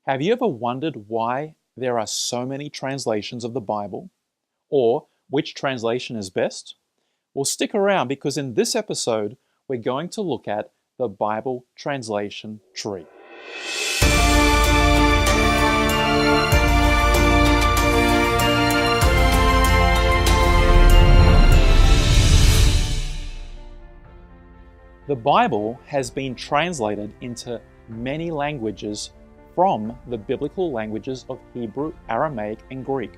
Have you ever wondered why there are so many translations of the Bible? Or which translation is best? Well, stick around because in this episode, we're going to look at the Bible translation tree. The Bible has been translated into many languages from the biblical languages of Hebrew, Aramaic, and Greek.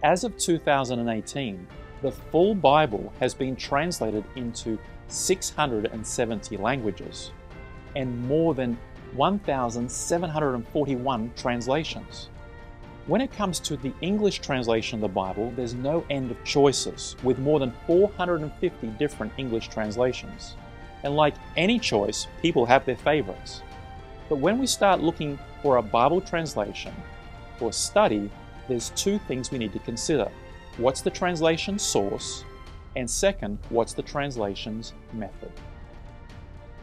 As of 2018, the full Bible has been translated into 670 languages and more than 1,741 translations. When it comes to the English translation of the Bible, there's no end of choices, with more than 450 different English translations. And like any choice, people have their favorites. But when we start looking for a Bible translation or study, there's two things we need to consider. What's the translation source? And second, what's the translation's method?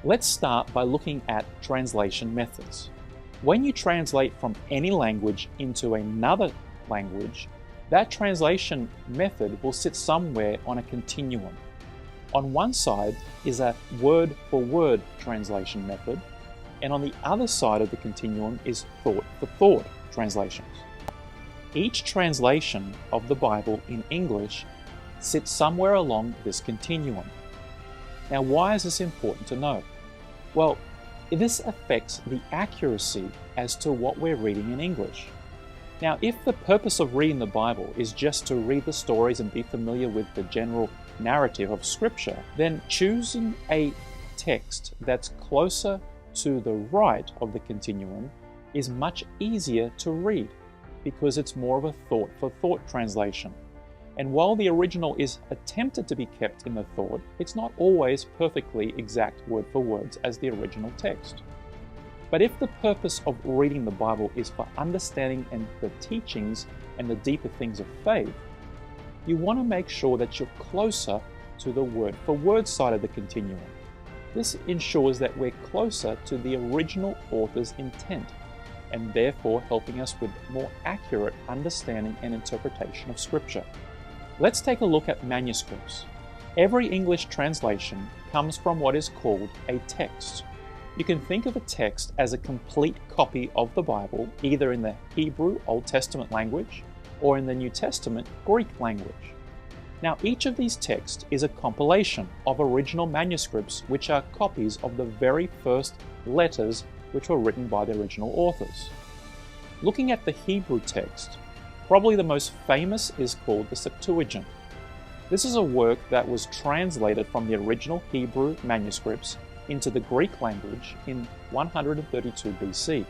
Let's start by looking at translation methods. When you translate from any language into another language, that translation method will sit somewhere on a continuum. On one side is a word-for-word translation method, and on the other side of the continuum is thought-for-thought translations. Each translation of the Bible in English sits somewhere along this continuum. Now, why is this important to know? Well, this affects the accuracy as to what we're reading in English. Now, if the purpose of reading the Bible is just to read the stories and be familiar with the general narrative of Scripture, then choosing a text that's closer to the right of the continuum is much easier to read because it's more of a thought-for-thought translation. And while the original is attempted to be kept in the thought, it's not always perfectly exact word for words as the original text. But if the purpose of reading the Bible is for understanding and the teachings and the deeper things of faith, you want to make sure that you're closer to the word-for-word side of the continuum. This ensures that we're closer to the original author's intent, and therefore helping us with more accurate understanding and interpretation of Scripture. Let's take a look at manuscripts. Every English translation comes from what is called a text. You can think of a text as a complete copy of the Bible, either in the Hebrew Old Testament language or in the New Testament Greek language. Now, each of these texts is a compilation of original manuscripts, which are copies of the very first letters which were written by the original authors. Looking at the Hebrew text, probably the most famous is called the Septuagint. This is a work that was translated from the original Hebrew manuscripts into the Greek language in 132 BC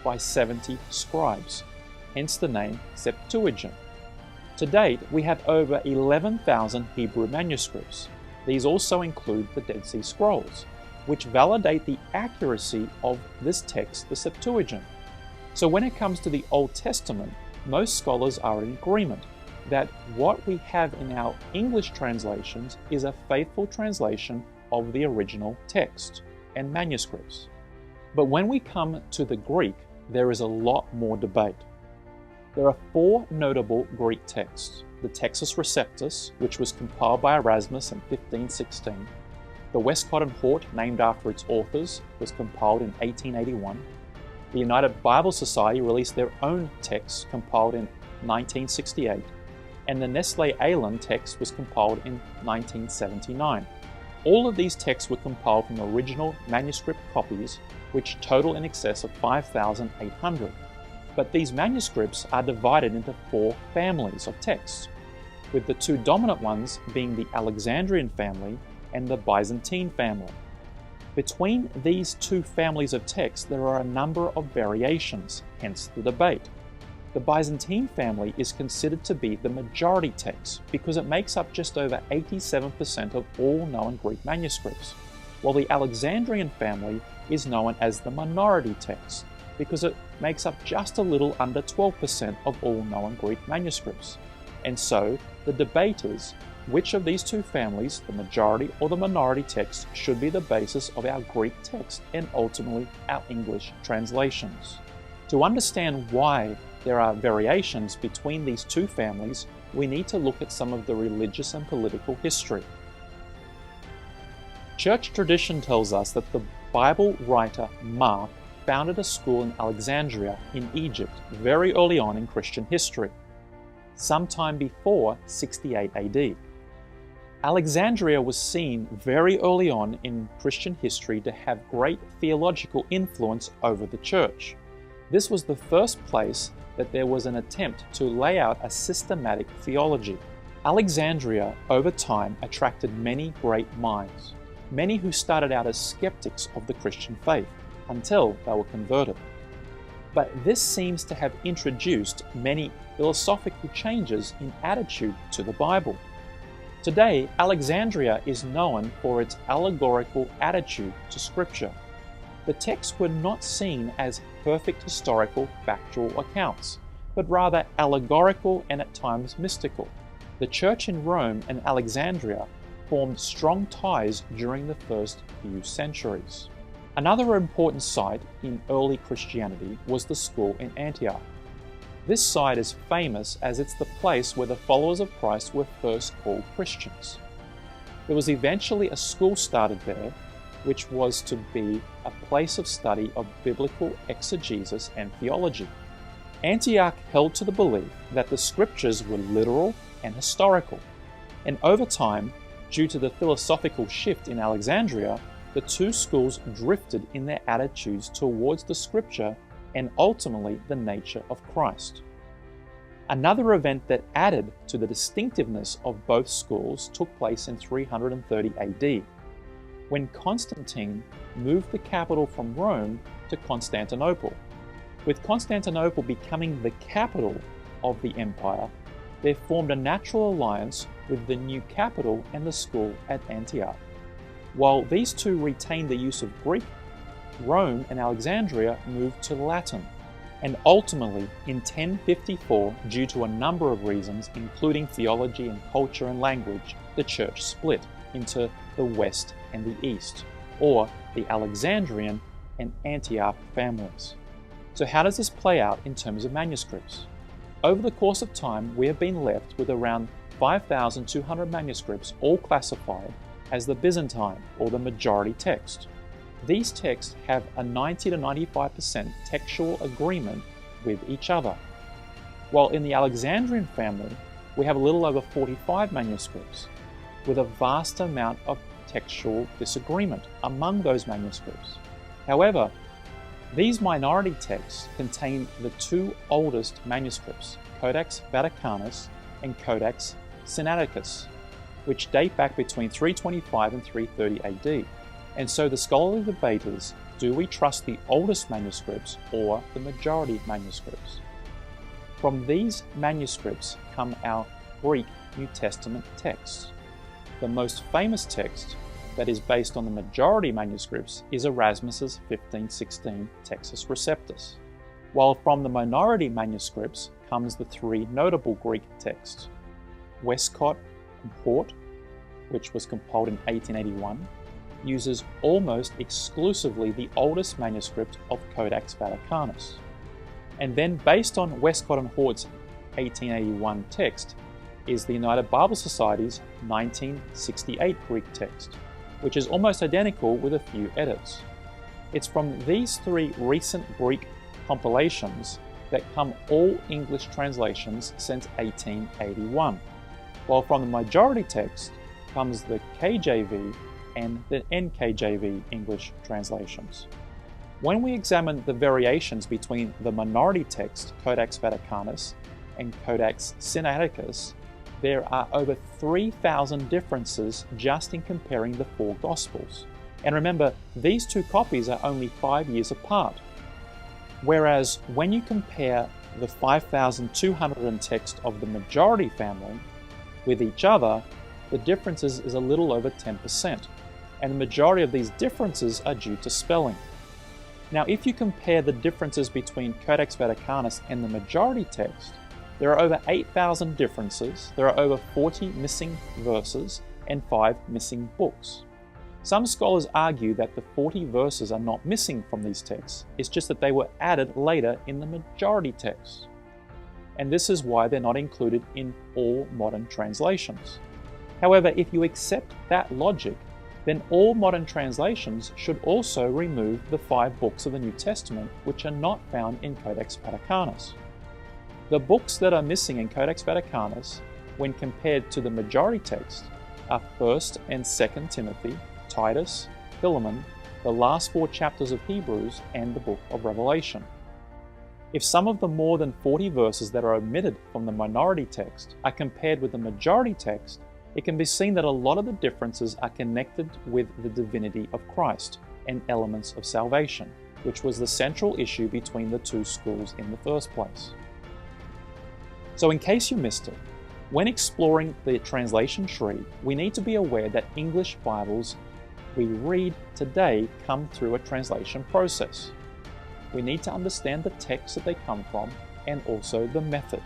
by 70 scribes, hence the name Septuagint. To date, we have over 11,000 Hebrew manuscripts. These also include the Dead Sea Scrolls, which validate the accuracy of this text, the Septuagint. So when it comes to the Old Testament, most scholars are in agreement that what we have in our English translations is a faithful translation of the original text and manuscripts. But when we come to the Greek, there is a lot more debate. There are four notable Greek texts: the Textus Receptus, which was compiled by Erasmus in 1516, the Westcott and Hort, named after its authors, was compiled in 1881, the United Bible Society released their own text compiled in 1968, and the Nestle-Aland text was compiled in 1979. All of these texts were compiled from original manuscript copies, which total in excess of 5,800. But these manuscripts are divided into four families of texts, with the two dominant ones being the Alexandrian family and the Byzantine family. Between these two families of texts, there are a number of variations, hence the debate. The Byzantine family is considered to be the majority text because it makes up just over 87% of all known Greek manuscripts, while the Alexandrian family is known as the minority text because it makes up just a little under 12% of all known Greek manuscripts. And so, the debate is, which of these two families, the majority or the minority text, should be the basis of our Greek text and ultimately our English translations? To understand why there are variations between these two families, we need to look at some of the religious and political history. Church tradition tells us that the Bible writer Mark founded a school in Alexandria in Egypt very early on in Christian history, sometime before 68 AD. Alexandria was seen very early on in Christian history to have great theological influence over the church. This was the first place that there was an attempt to lay out a systematic theology. Alexandria, over time, attracted many great minds, many who started out as skeptics of the Christian faith until they were converted. But this seems to have introduced many philosophical changes in attitude to the Bible. Today, Alexandria is known for its allegorical attitude to Scripture. The texts were not seen as perfect historical, factual accounts, but rather allegorical and at times mystical. The church in Rome and Alexandria formed strong ties during the first few centuries. Another important site in early Christianity was the school in Antioch. This site is famous as it's the place where the followers of Christ were first called Christians. There was eventually a school started there, which was to be a place of study of biblical exegesis and theology. Antioch held to the belief that the scriptures were literal and historical, and over time, due to the philosophical shift in Alexandria, the two schools drifted in their attitudes towards the scripture and ultimately the nature of Christ. Another event that added to the distinctiveness of both schools took place in 330 AD, when Constantine moved the capital from Rome to Constantinople. With Constantinople becoming the capital of the empire, there formed a natural alliance with the new capital and the school at Antioch. While these two retained the use of Greek, Rome and Alexandria moved to Latin, and ultimately in 1054, due to a number of reasons, including theology and culture and language, the church split into the West and the East, or the Alexandrian and Antioch families. So how does this play out in terms of manuscripts? Over the course of time, we have been left with around 5,200 manuscripts, all classified as the Byzantine or the majority text. These texts have a 90 to 95% textual agreement with each other. While in the Alexandrian family, we have a little over 45 manuscripts, with a vast amount of textual disagreement among those manuscripts. However, these minority texts contain the two oldest manuscripts, Codex Vaticanus and Codex Sinaiticus, which date back between 325 and 330 AD. And so the scholarly debate is, do we trust the oldest manuscripts or the majority manuscripts? From these manuscripts come our Greek New Testament texts. The most famous text that is based on the majority manuscripts is Erasmus's 1516 Textus Receptus, while from the minority manuscripts comes the three notable Greek texts, Westcott and Hort, which was compiled in 1881, uses almost exclusively the oldest manuscript of Codex Vaticanus. And then based on Westcott and Hort's 1881 text is the United Bible Society's 1968 Greek text, which is almost identical with a few edits. It's from these three recent Greek compilations that come all English translations since 1881, while from the majority text comes the KJV and the NKJV English translations. When we examine the variations between the minority text, Codex Vaticanus, and Codex Sinaiticus, there are over 3,000 differences just in comparing the four Gospels. And remember, these two copies are only 5 years apart. Whereas when you compare the 5,200 text of the majority family with each other, the differences is a little over 10%, and the majority of these differences are due to spelling. Now, if you compare the differences between Codex Vaticanus and the majority text, there are over 8,000 differences, there are over 40 missing verses, and 5 missing books. Some scholars argue that the 40 verses are not missing from these texts, it's just that they were added later in the majority texts. And this is why they're not included in all modern translations. However, if you accept that logic, then all modern translations should also remove the 5 books of the New Testament which are not found in Codex Vaticanus. The books that are missing in Codex Vaticanus, when compared to the majority text, are 1st and 2nd Timothy, Titus, Philemon, the last 4 chapters of Hebrews, and the book of Revelation. If some of the more than 40 verses that are omitted from the minority text are compared with the majority text, it can be seen that a lot of the differences are connected with the divinity of Christ and elements of salvation, which was the central issue between the 2 schools in the first place. So in case you missed it, when exploring the translation tree, we need to be aware that English Bibles we read today come through a translation process. We need to understand the text that they come from and also the method.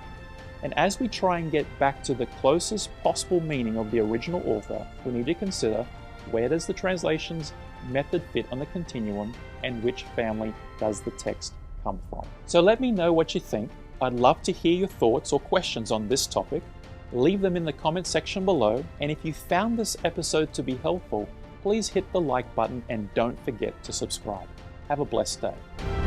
And as we try and get back to the closest possible meaning of the original author, we need to consider where does the translation's method fit on the continuum and which family does the text come from. So let me know what you think. I'd love to hear your thoughts or questions on this topic. Leave them in the comment section below, and if you found this episode to be helpful, please hit the like button and don't forget to subscribe. Have a blessed day.